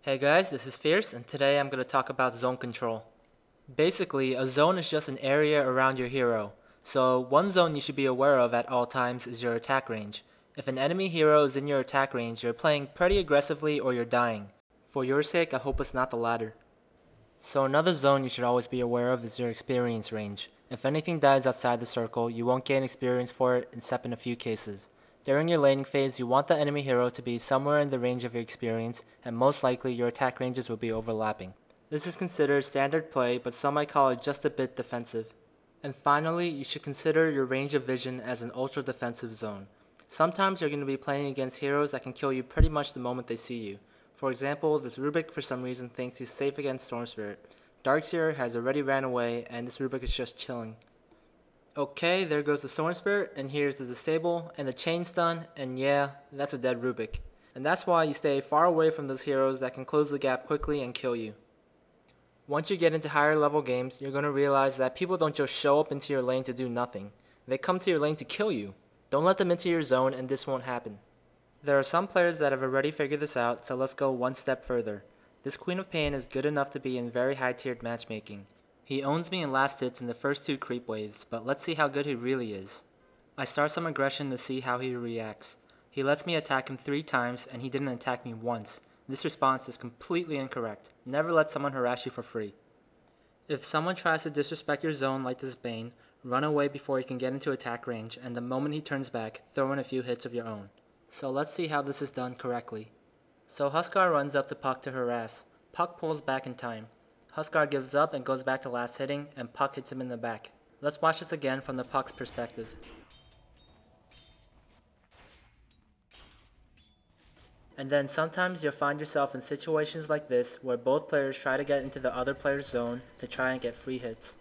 Hey guys, this is Fierce, and today I'm going to talk about zone control. Basically, a zone is just an area around your hero. So one zone you should be aware of at all times is your attack range. If an enemy hero is in your attack range, you're playing pretty aggressively or you're dying. For your sake, I hope it's not the latter. So another zone you should always be aware of is your experience range. If anything dies outside the circle, you won't gain experience for it except in a few cases. During your laning phase, you want the enemy hero to be somewhere in the range of your experience, and most likely your attack ranges will be overlapping. This is considered standard play, but some might call it just a bit defensive. And finally, you should consider your range of vision as an ultra defensive zone. Sometimes you're going to be playing against heroes that can kill you pretty much the moment they see you. For example, this Rubik for some reason thinks he's safe against Storm Spirit. Darkseer has already ran away, and this Rubik is just chilling. Okay, there goes the Storm Spirit, and here's the Disable, and the Chain Stun, and yeah, that's a dead Rubik. And that's why you stay far away from those heroes that can close the gap quickly and kill you. Once you get into higher level games, you're going to realize that people don't just show up into your lane to do nothing. They come to your lane to kill you. Don't let them into your zone and this won't happen. There are some players that have already figured this out, so let's go one step further. This Queen of Pain is good enough to be in very high tiered matchmaking. He owns me in last hits in the first two creep waves, but let's see how good he really is. I start some aggression to see how he reacts. He lets me attack him 3 times and he didn't attack me once. This response is completely incorrect. Never let someone harass you for free. If someone tries to disrespect your zone like this Bane, run away before he can get into attack range, and the moment he turns back, throw in a few hits of your own. So let's see how this is done correctly. So Huskar runs up to Puck to harass. Puck pulls back in time. Huskar gives up and goes back to last hitting, and Puck hits him in the back. Let's watch this again from the Puck's perspective. And then sometimes you'll find yourself in situations like this where both players try to get into the other player's zone to try and get free hits.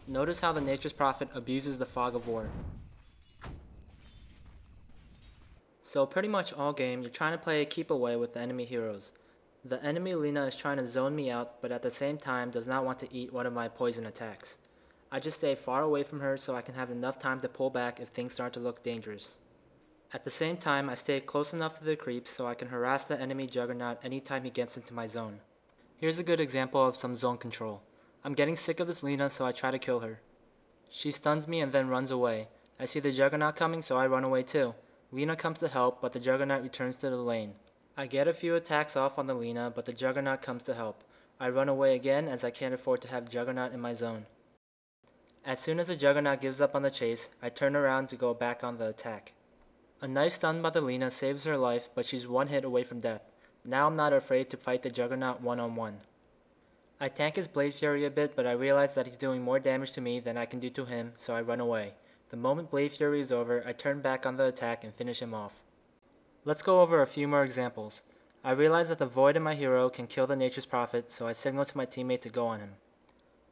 Notice how the Nature's Prophet abuses the Fog of War. So pretty much all game, you're trying to play a keep away with the enemy heroes. The enemy Lina is trying to zone me out, but at the same time does not want to eat one of my poison attacks. I just stay far away from her so I can have enough time to pull back if things start to look dangerous. At the same time, I stay close enough to the creeps so I can harass the enemy Juggernaut anytime he gets into my zone. Here's a good example of some zone control. I'm getting sick of this Lina, so I try to kill her. She stuns me and then runs away. I see the Juggernaut coming, so I run away too. Lina comes to help, but the Juggernaut returns to the lane. I get a few attacks off on the Lina, but the Juggernaut comes to help. I run away again as I can't afford to have Juggernaut in my zone. As soon as the Juggernaut gives up on the chase, I turn around to go back on the attack. A nice stun by the Lina saves her life, but she's one hit away from death. Now I'm not afraid to fight the Juggernaut one-on-one. I tank his Blade Fury a bit, but I realize that he's doing more damage to me than I can do to him, so I run away. The moment Blade Fury is over, I turn back on the attack and finish him off. Let's go over a few more examples. I realize that the Void in my hero can kill the Nature's Prophet, so I signal to my teammate to go on him.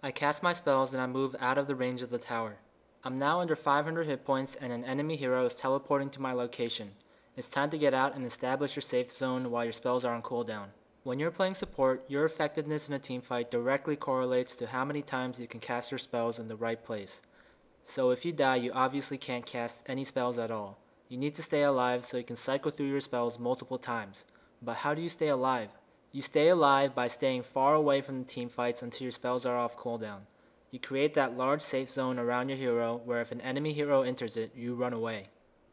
I cast my spells and I move out of the range of the tower. I'm now under 500 hit points and an enemy hero is teleporting to my location. It's time to get out and establish your safe zone while your spells are on cooldown. When you're playing support, your effectiveness in a teamfight directly correlates to how many times you can cast your spells in the right place. So if you die, you obviously can't cast any spells at all. You need to stay alive so you can cycle through your spells multiple times. But how do you stay alive? You stay alive by staying far away from the teamfights until your spells are off cooldown. You create that large safe zone around your hero where if an enemy hero enters it, you run away.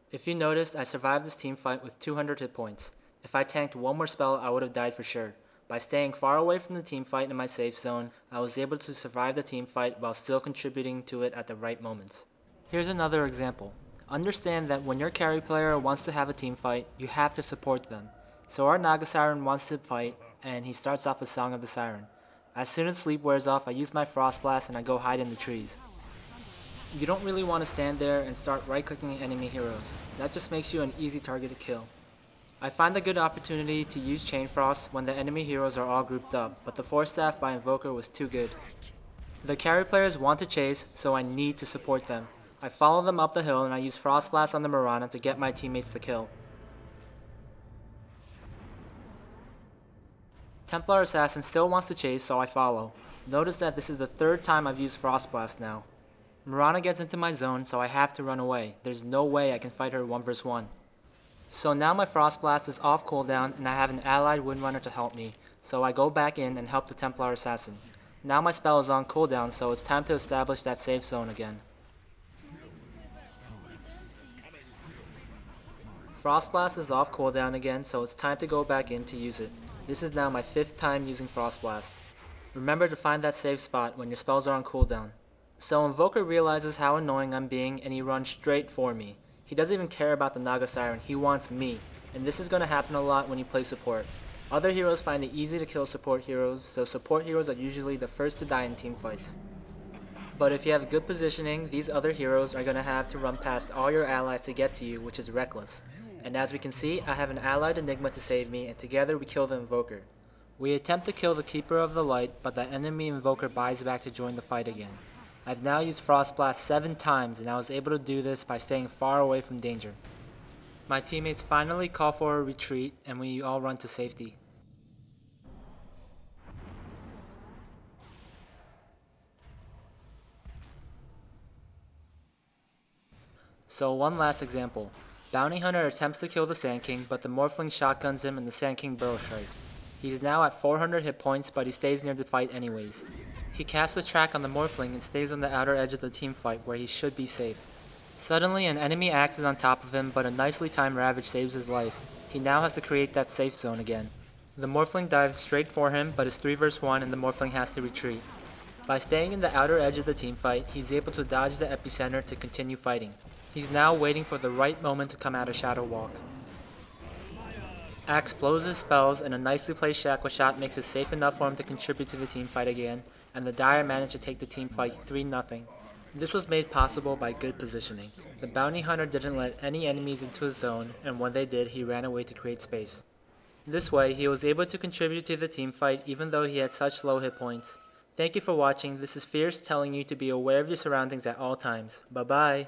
If you noticed, I survived this teamfight with 200 hit points. If I tanked one more spell, I would have died for sure. By staying far away from the teamfight in my safe zone, I was able to survive the teamfight while still contributing to it at the right moments. Here's another example. Understand that when your carry player wants to have a teamfight, you have to support them. So our Naga Siren wants to fight, and he starts off with Song of the Siren. As soon as sleep wears off, I use my Frost Blast and I go hide in the trees. You don't really want to stand there and start right-clicking enemy heroes. That just makes you an easy target to kill. I find a good opportunity to use Chain Frost when the enemy heroes are all grouped up, but the Force Staff by Invoker was too good. The carry players want to chase, so I need to support them. I follow them up the hill and I use Frost Blast on the Mirana to get my teammates the kill. Templar Assassin still wants to chase, so I follow. Notice that this is the 3rd time I've used Frost Blast now. Mirana gets into my zone, so I have to run away. There's no way I can fight her 1 vs 1. So now my Frost Blast is off cooldown and I have an allied Windrunner to help me, so I go back in and help the Templar Assassin. Now my spell is on cooldown, so it's time to establish that safe zone again. Frost Blast is off cooldown again, so it's time to go back in to use it. This is now my 5th time using Frost Blast. Remember to find that safe spot when your spells are on cooldown. So Invoker realizes how annoying I'm being and he runs straight for me. He doesn't even care about the Naga Siren, he wants me. And this is going to happen a lot when you play support. Other heroes find it easy to kill support heroes, so support heroes are usually the first to die in team fights. But if you have good positioning, these other heroes are going to have to run past all your allies to get to you, which is reckless. And as we can see, I have an allied Enigma to save me, and together we kill the Invoker. We attempt to kill the Keeper of the Light, but the enemy Invoker buys back to join the fight again. I've now used Frost Blast 7 times, and I was able to do this by staying far away from danger. My teammates finally call for a retreat, and we all run to safety. So one last example. Bounty Hunter attempts to kill the Sand King, but the Morphling shotguns him and the Sand King burrow strikes. He's now at 400 hit points, but he stays near the fight anyways. He casts a track on the Morphling and stays on the outer edge of the team fight where he should be safe. Suddenly an enemy axe is on top of him, but a nicely timed Ravage saves his life. He now has to create that safe zone again. The Morphling dives straight for him, but it's 3 vs 1 and the Morphling has to retreat. By staying in the outer edge of the team fight, he's able to dodge the epicenter to continue fighting. He's now waiting for the right moment to come out of Shadow Walk. Axe blows his spells and a nicely placed Shackle Shot makes it safe enough for him to contribute to the team fight again, and the Dire managed to take the team fight 3-0. This was made possible by good positioning. The Bounty Hunter didn't let any enemies into his zone, and when they did, he ran away to create space. This way, he was able to contribute to the team fight even though he had such low hit points. Thank you for watching. This is Fierce telling you to be aware of your surroundings at all times. Bye bye.